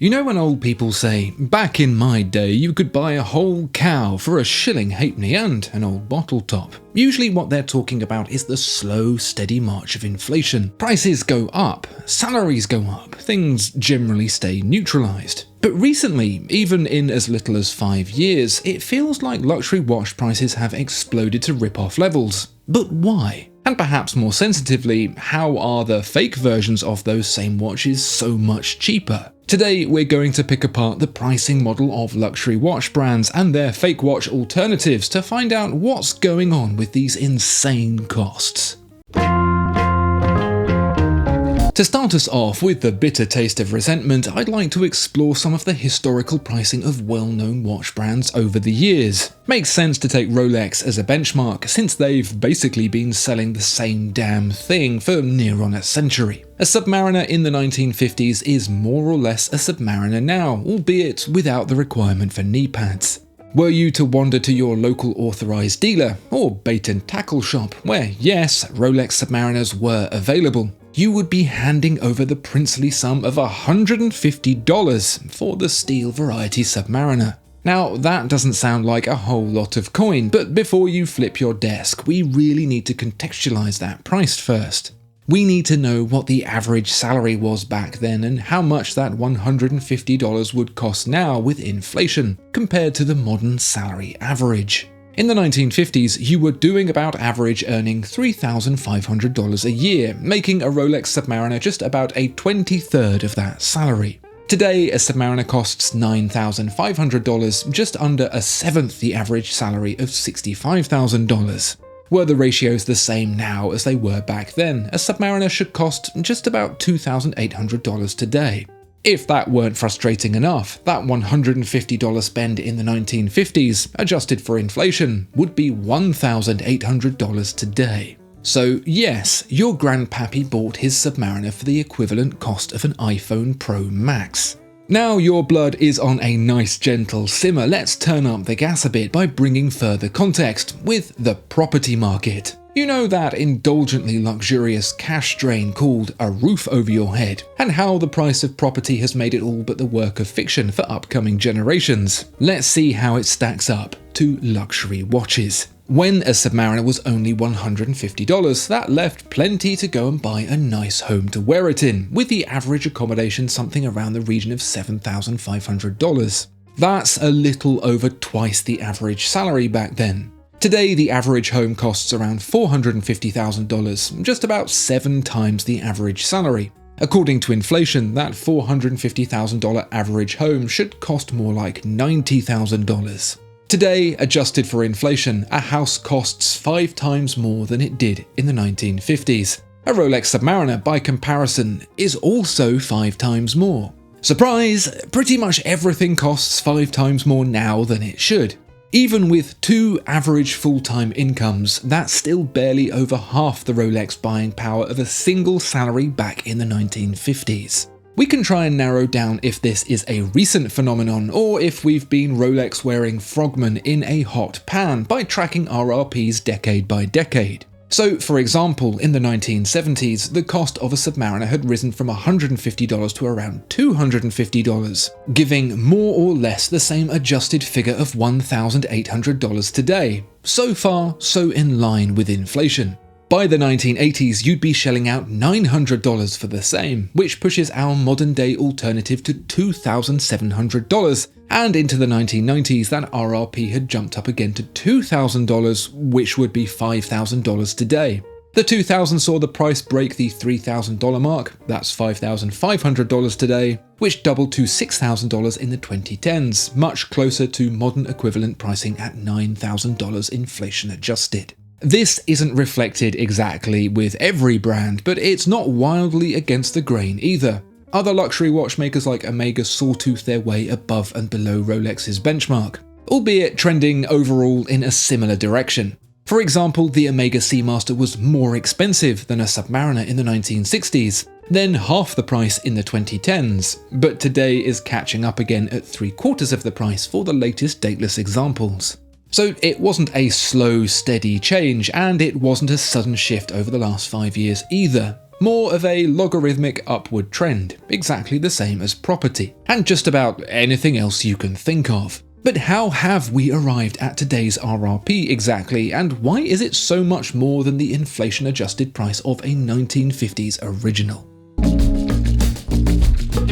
You know when old people say, back in my day you could buy a whole cow for a shilling halfpenny and an old bottle top. Usually what they're talking about is the slow, steady march of inflation. Prices go up, salaries go up, things generally stay neutralised. But recently, even in as little as 5 years, it feels like luxury watch prices have exploded to rip-off levels. But why? And perhaps more sensitively, how are the fake versions of those same watches so much cheaper? Today, we're going to pick apart the pricing model of luxury watch brands and their fake watch alternatives to find out what's going on with these insane costs. To start us off with the bitter taste of resentment, I'd like to explore some of the historical pricing of well-known watch brands over the years. Makes sense to take Rolex as a benchmark, since they've basically been selling the same damn thing for near on a century. A Submariner in the 1950s is more or less a Submariner now, albeit without the requirement for knee pads. Were you to wander to your local authorised dealer, or bait and tackle shop, where yes, Rolex Submariners were available, you would be handing over the princely sum of $150 for the steel variety Submariner. Now, that doesn't sound like a whole lot of coin, but before you flip your desk, we really need to contextualise that price first. We need to know what the average salary was back then and how much that $150 would cost now with inflation, compared to the modern salary average. In the 1950s, you were doing about average earning $3,500 a year, making a Rolex Submariner just about a 23rd of that salary. Today, a Submariner costs $9,500, just under a seventh the average salary of $65,000. Were the ratios the same now as they were back then, a Submariner should cost just about $2,800 today. If that weren't frustrating enough, that $150 spend in the 1950s, adjusted for inflation, would be $1,800 today. So yes, your grandpappy bought his Submariner for the equivalent cost of an iPhone Pro Max. Now your blood is on a nice gentle simmer, let's turn up the gas a bit by bringing further context with the property market. You know that indulgently luxurious cash drain called a roof over your head, and how the price of property has made it all but the work of fiction for upcoming generations. Let's see how it stacks up to luxury watches. When a Submariner was only $150, that left plenty to go and buy a nice home to wear it in, with the average accommodation something around the region of $7,500. That's a little over twice the average salary back then. Today, the average home costs around $450,000, just about 7 times the average salary. According to inflation, that $450,000 average home should cost more like $90,000. Today, adjusted for inflation, a house costs 5 times more than it did in the 1950s. A Rolex Submariner, by comparison, is also 5 times more. Surprise! Pretty much everything costs 5 times more now than it should. Even with 2 average full-time incomes, that's still barely over half the Rolex buying power of a single salary back in the 1950s. We can try and narrow down if this is a recent phenomenon or if we've been Rolex wearing frogmen in a hot pan by tracking RRPs decade by decade. So, for example, in the 1970s, the cost of a Submariner had risen from $150 to around $250, giving more or less the same adjusted figure of $1,800 today. So far, so in line with inflation. By the 1980s, you'd be shelling out $900 for the same, which pushes our modern-day alternative to $2,700, and into the 1990s, that RRP had jumped up again to $2,000, which would be $5,000 today. The 2000 saw the price break the $3,000 mark, that's $5,500 today, which doubled to $6,000 in the 2010s, much closer to modern equivalent pricing at $9,000 inflation adjusted. This isn't reflected exactly with every brand, but it's not wildly against the grain either. Other luxury watchmakers like Omega sawtooth their way above and below Rolex's benchmark, albeit trending overall in a similar direction. For example, the Omega Seamaster was more expensive than a Submariner in the 1960s, then half the price in the 2010s, but today is catching up again at 3/4 of the price for the latest dateless examples. So it wasn't a slow, steady change, and it wasn't a sudden shift over the last 5 years either. More of a logarithmic upward trend, exactly the same as property, and just about anything else you can think of. But how have we arrived at today's RRP exactly, and why is it so much more than the inflation-adjusted price of a 1950s original?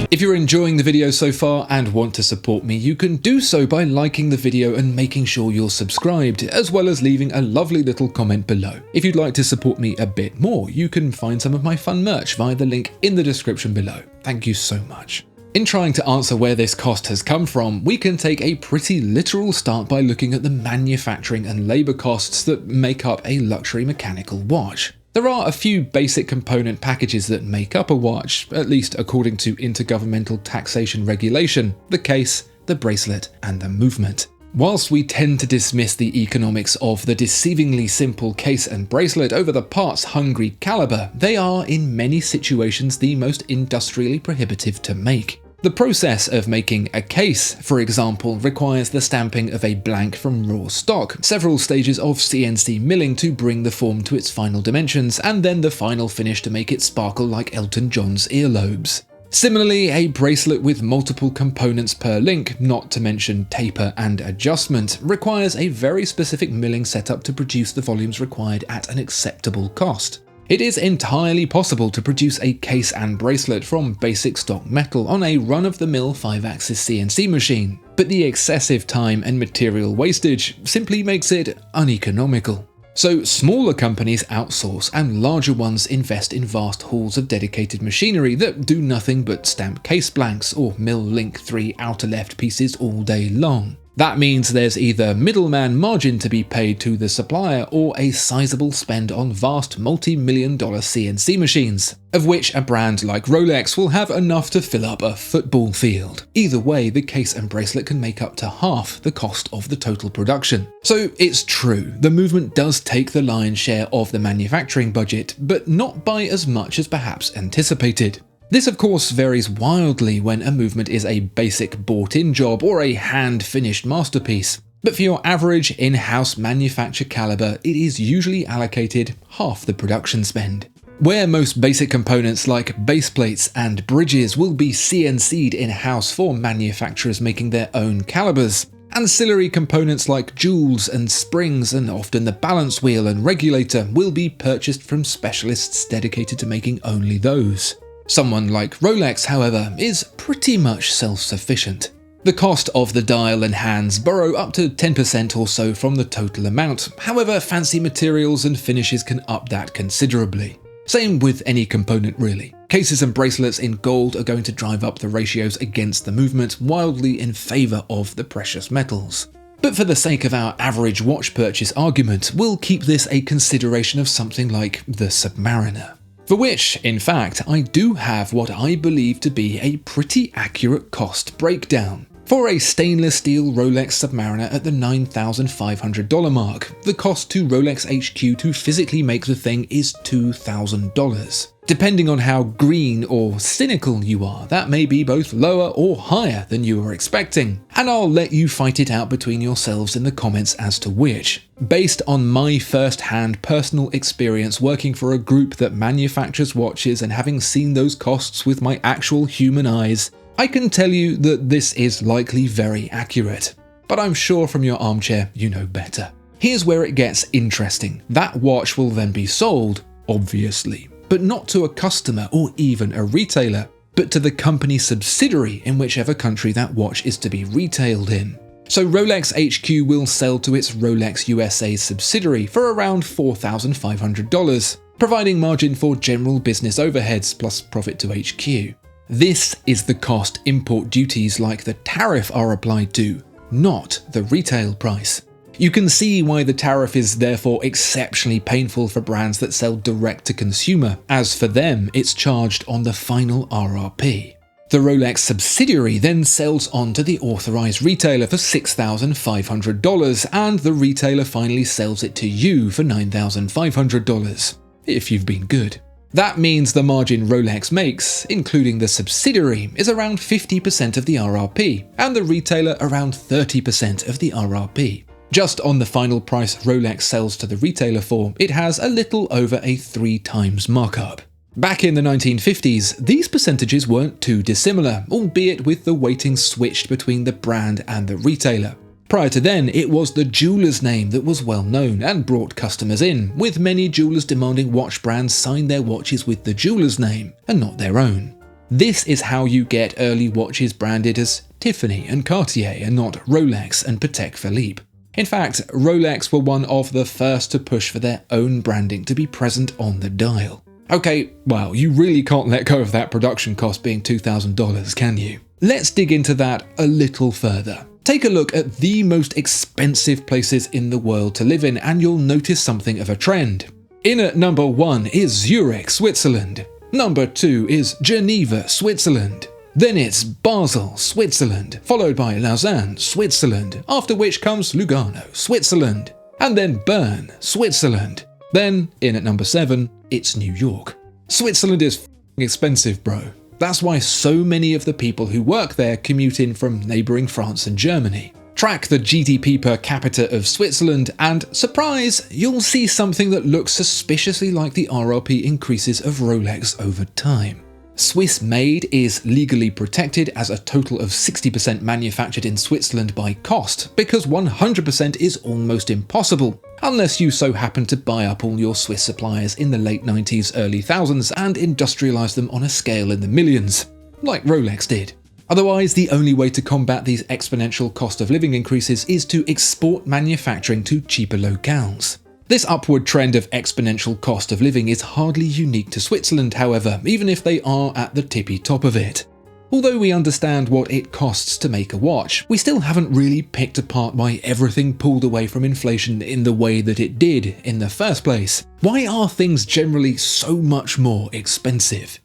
If you're enjoying the video so far and want to support me, you can do so by liking the video and making sure you're subscribed, as well as leaving a lovely little comment below. If you'd like to support me a bit more, you can find some of my fun merch via the link in the description below. Thank you so much. In trying to answer where this cost has come from, we can take a pretty literal start by looking at the manufacturing and labour costs that make up a luxury mechanical watch. There are a few basic component packages that make up a watch, at least according to intergovernmental taxation regulation: the case, the bracelet, and the movement. Whilst we tend to dismiss the economics of the deceivingly simple case and bracelet over the parts-hungry caliber, they are in many situations the most industrially prohibitive to make. The process of making a case, for example, requires the stamping of a blank from raw stock, several stages of CNC milling to bring the form to its final dimensions, and then the final finish to make it sparkle like Elton John's earlobes. Similarly, a bracelet with multiple components per link, not to mention taper and adjustment, requires a very specific milling setup to produce the volumes required at an acceptable cost. It is entirely possible to produce a case and bracelet from basic stock metal on a run-of-the-mill 5-axis CNC machine, but the excessive time and material wastage simply makes it uneconomical. So smaller companies outsource and larger ones invest in vast halls of dedicated machinery that do nothing but stamp case blanks or mill link 3 outer left pieces all day long. That means there's either middleman margin to be paid to the supplier or a sizable spend on vast multi-million-dollar CNC machines, of which a brand like Rolex will have enough to fill up a football field. Either way, the case and bracelet can make up to half the cost of the total production. So it's true, the movement does take the lion's share of the manufacturing budget, but not by as much as perhaps anticipated. This of course varies wildly when a movement is a basic bought-in job or a hand-finished masterpiece, but for your average in-house manufacture caliber, it is usually allocated half the production spend. Where most basic components like base plates and bridges will be CNC'd in-house for manufacturers making their own calibers, ancillary components like jewels and springs and often the balance wheel and regulator will be purchased from specialists dedicated to making only those. Someone like Rolex, however, is pretty much self-sufficient. The cost of the dial and hands borrow up to 10% or so from the total amount, however fancy materials and finishes can up that considerably. Same with any component really. Cases and bracelets in gold are going to drive up the ratios against the movement wildly in favour of the precious metals. But for the sake of our average watch purchase argument, we'll keep this a consideration of something like the Submariner. For which, in fact, I do have what I believe to be a pretty accurate cost breakdown. For a stainless steel Rolex Submariner at the $9,500 mark, the cost to Rolex HQ to physically make the thing is $2,000. Depending on how green or cynical you are, that may be both lower or higher than you were expecting, and I'll let you fight it out between yourselves in the comments as to which. Based on my first-hand personal experience working for a group that manufactures watches and having seen those costs with my actual human eyes, I can tell you that this is likely very accurate. But I'm sure from your armchair you know better. Here's where it gets interesting. That watch will then be sold, obviously, but not to a customer or even a retailer, but to the company subsidiary in whichever country that watch is to be retailed in. So Rolex HQ will sell to its Rolex USA subsidiary for around $4,500, providing margin for general business overheads plus profit to HQ. This is the cost import duties like the tariff are applied to, not the retail price. You can see why the tariff is therefore exceptionally painful for brands that sell direct to consumer, as for them it's charged on the final RRP. The Rolex subsidiary then sells on to the authorized retailer for $6,500, and the retailer finally sells it to you for $9,500, if you've been good. That means the margin Rolex makes, including the subsidiary, is around 50% of the RRP, and the retailer around 30% of the RRP. Just on the final price Rolex sells to the retailer for, it has a little over a 3 times markup. Back in the 1950s, these percentages weren't too dissimilar, albeit with the weighting switched between the brand and the retailer. Prior to then, it was the jeweler's name that was well known and brought customers in, with many jewelers demanding watch brands sign their watches with the jeweler's name and not their own. This is how you get early watches branded as Tiffany and Cartier and not Rolex and Patek Philippe. In fact, Rolex were one of the first to push for their own branding to be present on the dial. Okay, well, you really can't let go of that production cost being $2,000, can you? Let's dig into that a little further. Take a look at the most expensive places in the world to live in and you'll notice something of a trend. In at number 1 is Zurich, Switzerland. Number 2 is Geneva, Switzerland. Then it's Basel, Switzerland, followed by Lausanne, Switzerland, after which comes Lugano, Switzerland, and then Bern, Switzerland. Then, in at number 7, it's New York. Switzerland is f***ing expensive, bro. That's why so many of the people who work there commute in from neighbouring France and Germany. Track the GDP per capita of Switzerland and, surprise, you'll see something that looks suspiciously like the RRP increases of Rolex over time. Swiss made is legally protected as a total of 60% manufactured in Switzerland by cost, because 100% is almost impossible, unless you so happen to buy up all your Swiss suppliers in the late 90s, early thousands and industrialise them on a scale in the millions, like Rolex did. Otherwise, the only way to combat these exponential cost of living increases is to export manufacturing to cheaper locales. This upward trend of exponential cost of living is hardly unique to Switzerland, however, even if they are at the tippy top of it. Although we understand what it costs to make a watch, we still haven't really picked apart why everything pulled away from inflation in the way that it did in the first place. Why are things generally so much more expensive?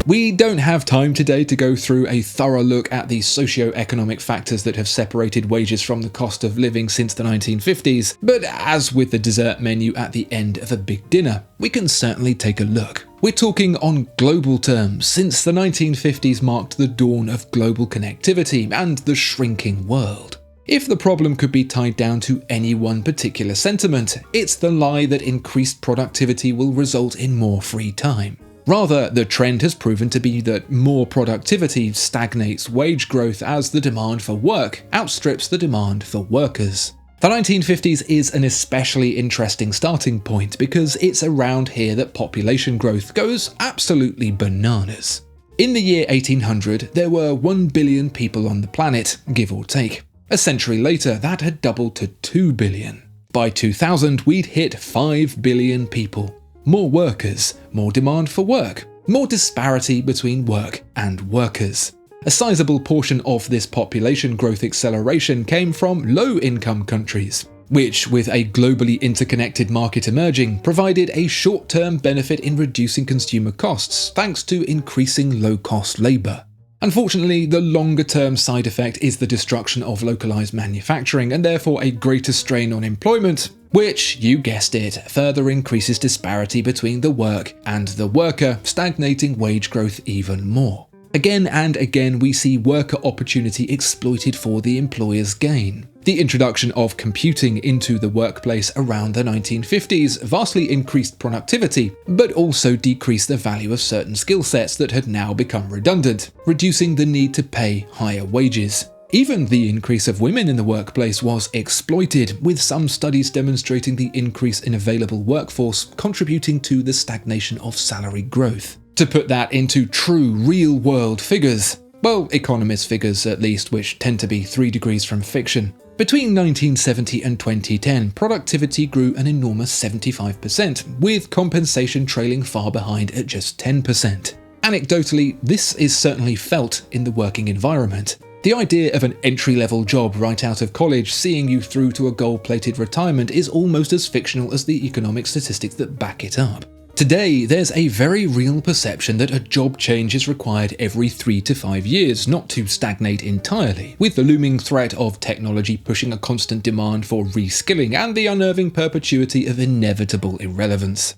We don't have time today to go through a thorough look at the socio-economic factors that have separated wages from the cost of living since the 1950s, but as with the dessert menu at the end of a big dinner, we can certainly take a look. We're talking on global terms, since the 1950s marked the dawn of global connectivity and the shrinking world. If the problem could be tied down to any one particular sentiment, it's the lie that increased productivity will result in more free time. Rather, the trend has proven to be that more productivity stagnates wage growth as the demand for work outstrips the demand for workers. The 1950s is an especially interesting starting point because it's around here that population growth goes absolutely bananas. In the year 1800, there were 1 billion people on the planet, give or take. A century later, that had doubled to 2 billion. By 2000, we'd hit 5 billion people. More workers, more demand for work, more disparity between work and workers. A sizable portion of this population growth acceleration came from low-income countries, which, with a globally interconnected market emerging, provided a short-term benefit in reducing consumer costs thanks to increasing low-cost labour. Unfortunately, the longer-term side effect is the destruction of localised manufacturing and therefore a greater strain on employment, which, you guessed it, further increases disparity between the work and the worker, stagnating wage growth even more. Again and again, we see worker opportunity exploited for the employer's gain. The introduction of computing into the workplace around the 1950s vastly increased productivity, but also decreased the value of certain skill sets that had now become redundant, reducing the need to pay higher wages. Even the increase of women in the workplace was exploited, with some studies demonstrating the increase in available workforce contributing to the stagnation of salary growth. To put that into true real-world figures, well, economist figures at least, which tend to be 3 degrees from fiction. Between 1970 and 2010, productivity grew an enormous 75%, with compensation trailing far behind at just 10%. Anecdotally, this is certainly felt in the working environment. The idea of an entry-level job right out of college seeing you through to a gold-plated retirement is almost as fictional as the economic statistics that back it up. Today, there's a very real perception that a job change is required every 3 to 5 years, not to stagnate entirely, with the looming threat of technology pushing a constant demand for reskilling and the unnerving perpetuity of inevitable irrelevance.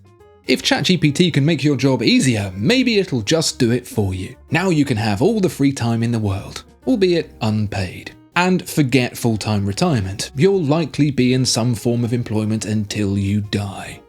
If ChatGPT can make your job easier, maybe it'll just do it for you. Now you can have all the free time in the world, albeit unpaid. And forget full-time retirement. You'll likely be in some form of employment until you die.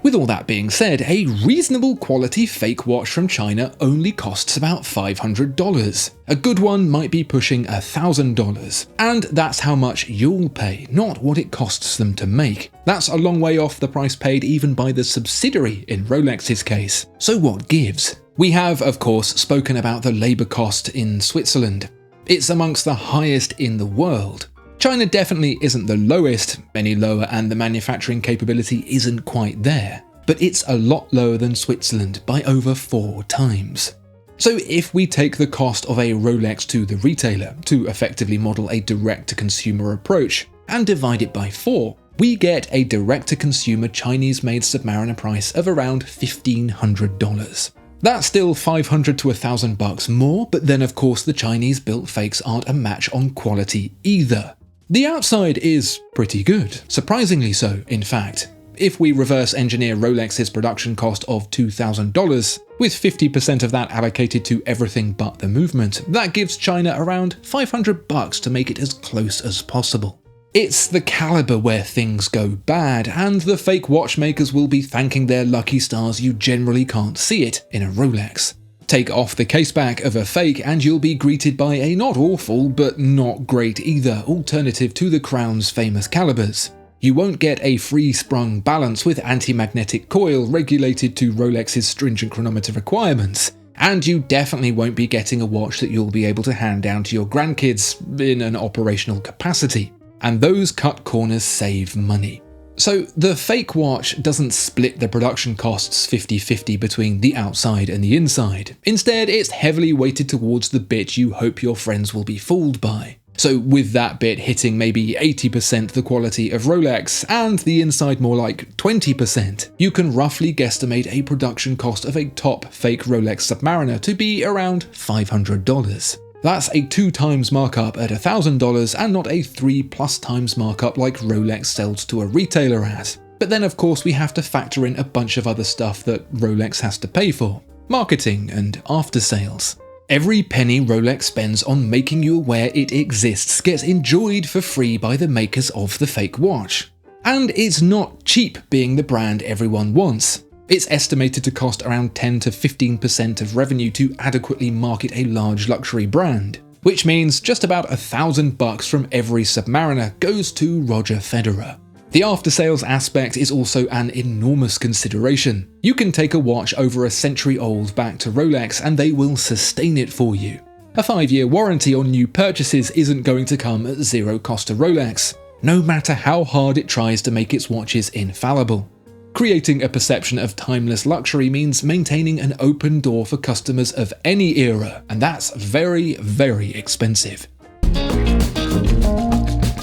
With all that being said, a reasonable quality fake watch from China only costs about $500. A good one might be pushing $1,000. And that's how much you'll pay, not what it costs them to make. That's a long way off the price paid even by the subsidiary in Rolex's case. So what gives? We have, of course, spoken about the labour cost in Switzerland. It's amongst the highest in the world. China definitely isn't the lowest any lower, and the manufacturing capability isn't quite there, but it's a lot lower than Switzerland by over 4 times. So if we take the cost of a Rolex to the retailer to effectively model a direct-to-consumer approach and divide it by 4, we get a direct-to-consumer Chinese-made Submariner price of around $1,500. That's still $500 to $1,000 more, but then of course the Chinese-built fakes aren't a match on quality either. The outside is pretty good, surprisingly so, in fact. If we reverse engineer Rolex's production cost of $2,000, with 50% of that allocated to everything but the movement, that gives China around $500 to make it as close as possible. It's the caliber where things go bad, and the fake watchmakers will be thanking their lucky stars you generally can't see it in a Rolex. Take off the caseback of a fake and you'll be greeted by a not awful, but not great either, alternative to the Crown's famous calibers. You won't get a free-sprung balance with anti-magnetic coil regulated to Rolex's stringent chronometer requirements, and you definitely won't be getting a watch that you'll be able to hand down to your grandkids in an operational capacity. And those cut corners save money. So the fake watch doesn't split the production costs 50-50 between the outside and the inside. Instead, it's heavily weighted towards the bit you hope your friends will be fooled by. So with that bit hitting maybe 80% the quality of Rolex and the inside more like 20%, you can roughly guesstimate a production cost of a top fake Rolex Submariner to be around $500. That's a 2 times markup at $1,000 and not a 3+ times markup like Rolex sells to a retailer at. But then of course we have to factor in a bunch of other stuff that Rolex has to pay for. Marketing and after sales. Every penny Rolex spends on making you aware it exists gets enjoyed for free by the makers of the fake watch. And it's not cheap being the brand everyone wants. It's estimated to cost around 10 to 15% of revenue to adequately market a large luxury brand, which means just about $1,000 from every Submariner goes to Roger Federer. The after-sales aspect is also an enormous consideration. You can take a watch over a century old back to Rolex and they will sustain it for you. A 5-year warranty on new purchases isn't going to come at zero cost to Rolex, no matter how hard it tries to make its watches infallible. Creating a perception of timeless luxury means maintaining an open door for customers of any era, and that's very, very expensive.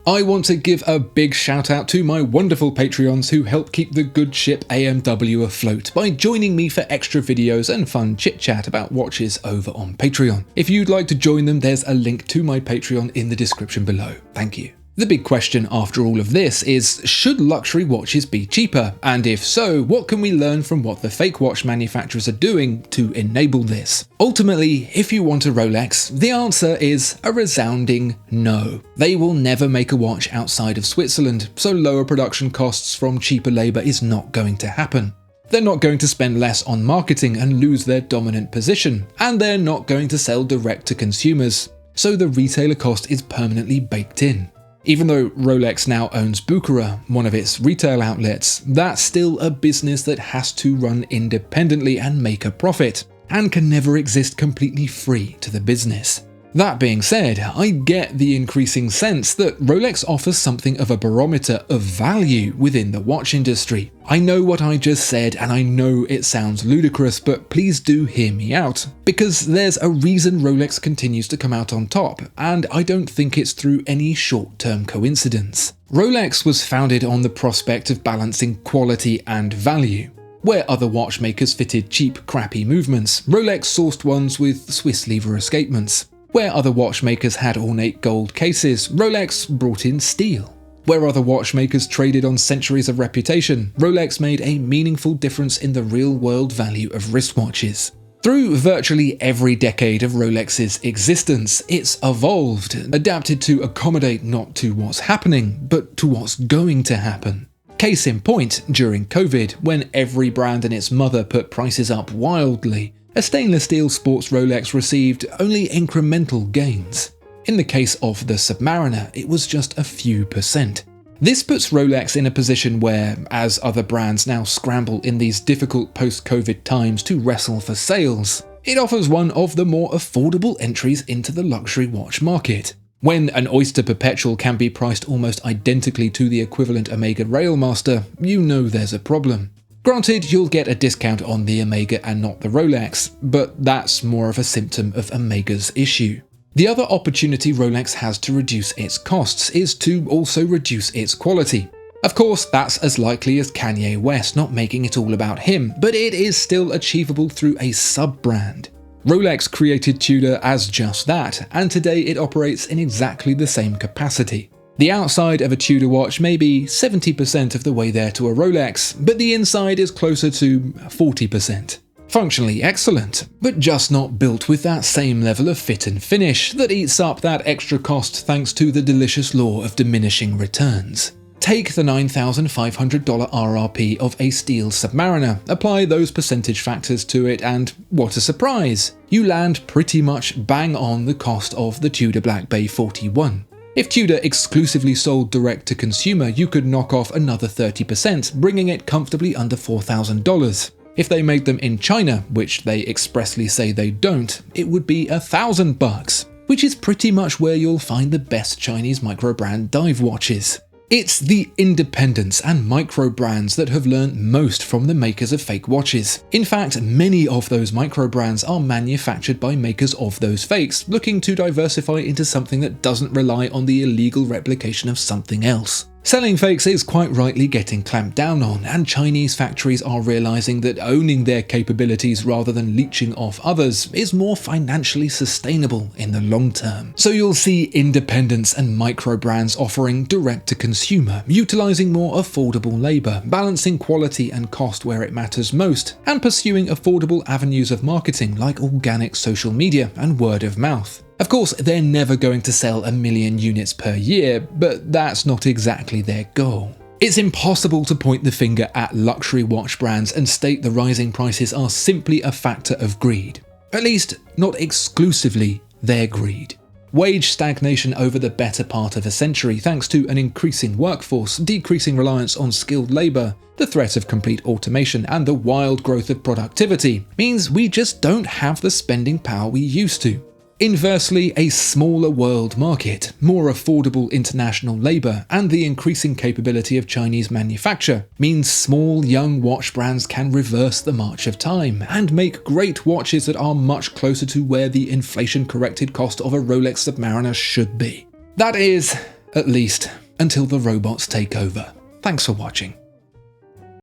I want to give a big shout out to my wonderful Patreons who help keep the good ship AMW afloat by joining me for extra videos and fun chit chat about watches over on Patreon. If you'd like to join them, there's a link to my Patreon in the description below. Thank you. The big question after all of this is, should luxury watches be cheaper? And if so, what can we learn from what the fake watch manufacturers are doing to enable this? Ultimately, if you want a Rolex, the answer is a resounding no. They will never make a watch outside of Switzerland, so lower production costs from cheaper labour is not going to happen. They're not going to spend less on marketing and lose their dominant position, and they're not going to sell direct to consumers, so the retailer cost is permanently baked in. Even though Rolex now owns Bucherer, one of its retail outlets, that's still a business that has to run independently and make a profit, and can never exist completely free to the business. That being said, I get the increasing sense that Rolex offers something of a barometer of value within the watch industry. I know what I just said and I know it sounds ludicrous, but please do hear me out. Because there's a reason Rolex continues to come out on top, and I don't think it's through any short-term coincidence. Rolex was founded on the prospect of balancing quality and value. Where other watchmakers fitted cheap, crappy movements, Rolex sourced ones with Swiss lever escapements. Where other watchmakers had ornate gold cases, Rolex brought in steel. Where other watchmakers traded on centuries of reputation, Rolex made a meaningful difference in the real-world value of wristwatches. Through virtually every decade of Rolex's existence, it's evolved, adapted to accommodate not to what's happening, but to what's going to happen. Case in point, during COVID, when every brand and its mother put prices up wildly, a stainless steel sports Rolex received only incremental gains. In the case of the Submariner, it was just a few percent. This puts Rolex in a position where, as other brands now scramble in these difficult post-COVID times to wrestle for sales, it offers one of the more affordable entries into the luxury watch market. When an Oyster Perpetual can be priced almost identically to the equivalent Omega Railmaster, you know there's a problem. Granted, you'll get a discount on the Omega and not the Rolex, but that's more of a symptom of Omega's issue. The other opportunity Rolex has to reduce its costs is to also reduce its quality. Of course, that's as likely as Kanye West not making it all about him, but it is still achievable through a sub-brand. Rolex created Tudor as just that, and today it operates in exactly the same capacity. The outside of a Tudor watch may be 70% of the way there to a Rolex, but the inside is closer to 40%. Functionally excellent, but just not built with that same level of fit and finish that eats up that extra cost thanks to the delicious law of diminishing returns. Take the $9,500 RRP of a steel Submariner, apply those percentage factors to it, and what a surprise! You land pretty much bang on the cost of the Tudor Black Bay 41. If Tudor exclusively sold direct to consumer, you could knock off another 30%, bringing it comfortably under $4,000. If they made them in China, which they expressly say they don't, it would be $1,000, which is pretty much where you'll find the best Chinese micro-brand dive watches. It's the independents and micro-brands that have learned most from the makers of fake watches. In fact, many of those micro-brands are manufactured by makers of those fakes, looking to diversify into something that doesn't rely on the illegal replication of something else. Selling fakes is quite rightly getting clamped down on, and Chinese factories are realizing that owning their capabilities rather than leeching off others is more financially sustainable in the long term. So you'll see independents and micro brands offering direct to consumer, utilizing more affordable labor, balancing quality and cost where it matters most, and pursuing affordable avenues of marketing like organic social media and word of mouth. Of course, they're never going to sell 1 million units per year, but that's not exactly their goal. It's impossible to point the finger at luxury watch brands and state the rising prices are simply a factor of greed. At least, not exclusively their greed. Wage stagnation over the better part of a century thanks to an increasing workforce, decreasing reliance on skilled labor, the threat of complete automation, and the wild growth of productivity means we just don't have the spending power we used to. Inversely, a smaller world market, more affordable international labor, and the increasing capability of Chinese manufacture means small, young watch brands can reverse the march of time and make great watches that are much closer to where the inflation-corrected cost of a Rolex Submariner should be. That is, at least, until the robots take over. Thanks for watching.